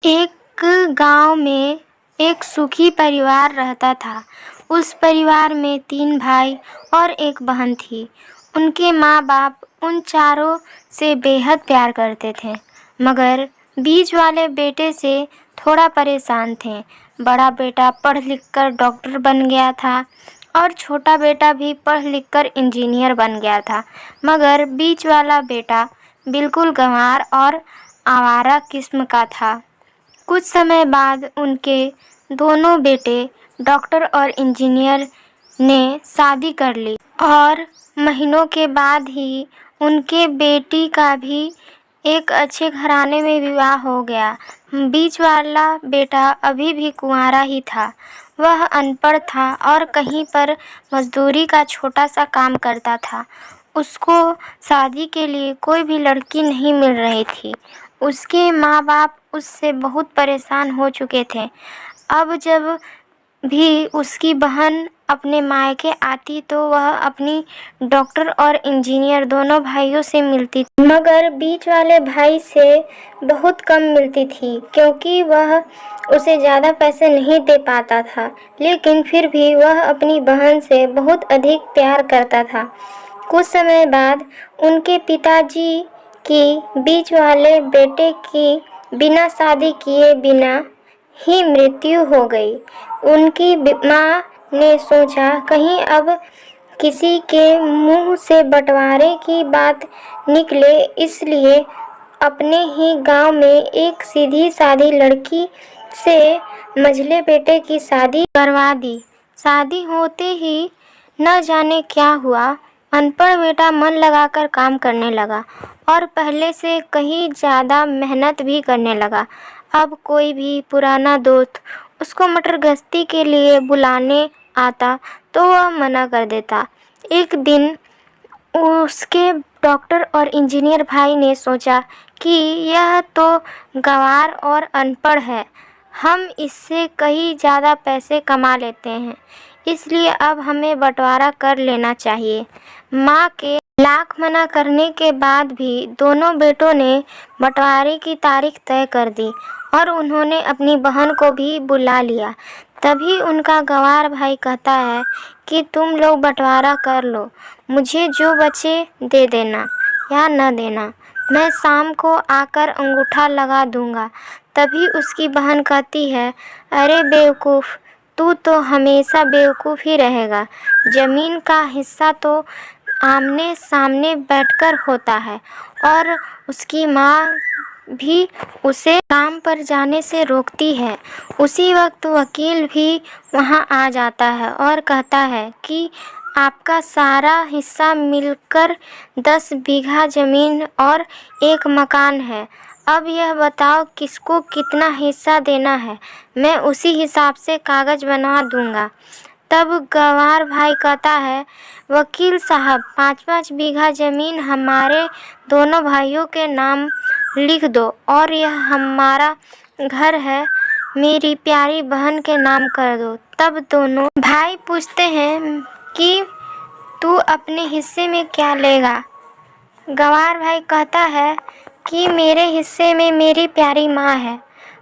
एक गांव में एक सुखी परिवार रहता था। उस परिवार में 3 भाई और एक बहन थी। उनके माँ बाप उन चारों से बेहद प्यार करते थे, मगर बीच वाले बेटे से थोड़ा परेशान थे। बड़ा बेटा पढ़ लिख कर डॉक्टर बन गया था और छोटा बेटा भी पढ़ लिख कर इंजीनियर बन गया था, मगर बीच वाला बेटा बिल्कुल गंवार और आवारा किस्म का था। कुछ समय बाद उनके दोनों बेटे डॉक्टर और इंजीनियर ने शादी कर ली और महीनों के बाद ही उनके बेटी का भी एक अच्छे घराने में विवाह हो गया। बीच वाला बेटा अभी भी कुंवारा ही था। वह अनपढ़ था और कहीं पर मजदूरी का छोटा सा काम करता था। उसको शादी के लिए कोई भी लड़की नहीं मिल रही थी। उसके माँ बाप उससे बहुत परेशान हो चुके थे। अब जब भी उसकी बहन अपने मायके आती तो वह अपनी डॉक्टर और इंजीनियर दोनों भाइयों से मिलती थी, मगर बीच वाले भाई से बहुत कम मिलती थी क्योंकि वह उसे ज़्यादा पैसे नहीं दे पाता था। लेकिन फिर भी वह अपनी बहन से बहुत अधिक प्यार करता था। कुछ समय बाद उनके पिताजी की बीच वाले बेटे की बिना शादी किए बिना ही मृत्यु हो गई। उनकी माँ ने सोचा कहीं अब किसी के मुंह से बंटवारे की बात निकले, इसलिए अपने ही गांव में एक सीधी सादी लड़की से मझले बेटे की शादी करवा दी। शादी होते ही न जाने क्या हुआ, अनपढ़ बेटा मन लगाकर काम करने लगा और पहले से कहीं ज़्यादा मेहनत भी करने लगा। अब कोई भी पुराना दोस्त उसको मटर गश्ती के लिए बुलाने आता तो वह मना कर देता। एक दिन उसके डॉक्टर और इंजीनियर भाई ने सोचा कि यह तो गंवार और अनपढ़ है, हम इससे कहीं ज़्यादा पैसे कमा लेते हैं, इसलिए अब हमें बंटवारा कर लेना चाहिए। माँ के लाख मना करने के बाद भी दोनों बेटों ने बंटवारे की तारीख तय कर दी और उन्होंने अपनी बहन को भी बुला लिया। तभी उनका गंवार भाई कहता है कि तुम लोग बंटवारा कर लो, मुझे जो बचे दे देना या न देना, मैं शाम को आकर अंगूठा लगा दूंगा। तभी उसकी बहन कहती है, अरे बेवकूफ़, तू तो हमेशा बेवकूफ़ ही रहेगा। ज़मीन का हिस्सा तो आमने सामने बैठकर होता है। और उसकी माँ भी उसे काम पर जाने से रोकती है। उसी वक्त वकील भी वहाँ आ जाता है और कहता है कि आपका सारा हिस्सा मिलकर 10 बीघा ज़मीन और एक मकान है। अब यह बताओ किसको कितना हिस्सा देना है, मैं उसी हिसाब से कागज़ बनवा दूंगा। तब गंवार भाई कहता है, वकील साहब 5-5 बीघा ज़मीन हमारे दोनों भाइयों के नाम लिख दो और यह हमारा घर है मेरी प्यारी बहन के नाम कर दो। तब दोनों भाई पूछते हैं कि तू अपने हिस्से में क्या लेगा। गंवार भाई कहता है कि मेरे हिस्से में मेरी प्यारी माँ है।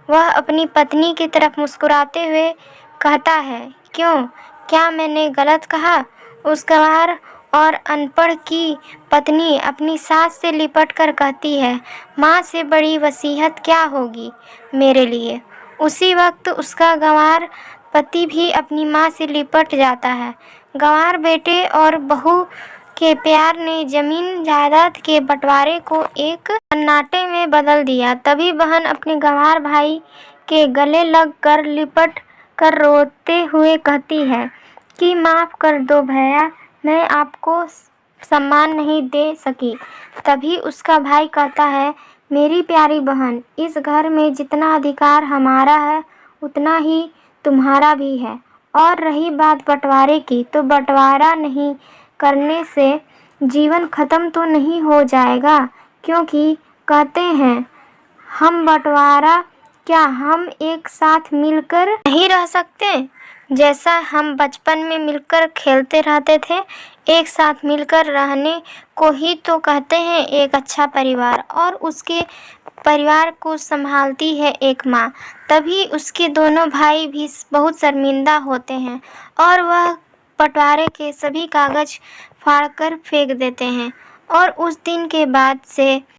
वह अपनी पत्नी की तरफ मुस्कुराते हुए कहता है, क्यों, क्या मैंने गलत कहा। उस गंवार और अनपढ़ की पत्नी अपनी सास से लिपट कर कहती है, माँ से बड़ी वसीयत क्या होगी मेरे लिए। उसी वक्त उसका गंवार पति भी अपनी माँ से लिपट जाता है। गंवार बेटे और बहू के प्यार ने जमीन जायदाद के बंटवारे को एक सन्नाटे में बदल दिया। तभी बहन अपने गंवार भाई के गले लग कर लिपट कर रोते हुए कहती है कि माफ़ कर दो भैया, मैं आपको सम्मान नहीं दे सकी। तभी उसका भाई कहता है, मेरी प्यारी बहन, इस घर में जितना अधिकार हमारा है उतना ही तुम्हारा भी है। और रही बात बंटवारे की, तो बंटवारा नहीं करने से जीवन खत्म तो नहीं हो जाएगा, क्योंकि कहते हैं हम बंटवारा क्या हम एक साथ मिलकर नहीं रह सकते। जैसा हम बचपन में मिलकर खेलते रहते थे, एक साथ मिलकर रहने को ही तो कहते हैं एक अच्छा परिवार। और उसके परिवार को संभालती है एक माँ। तभी उसके दोनों भाई भी बहुत शर्मिंदा होते हैं और वह बंटवारे के सभी कागज फाड़कर फेंक देते हैं। और उस दिन के बाद से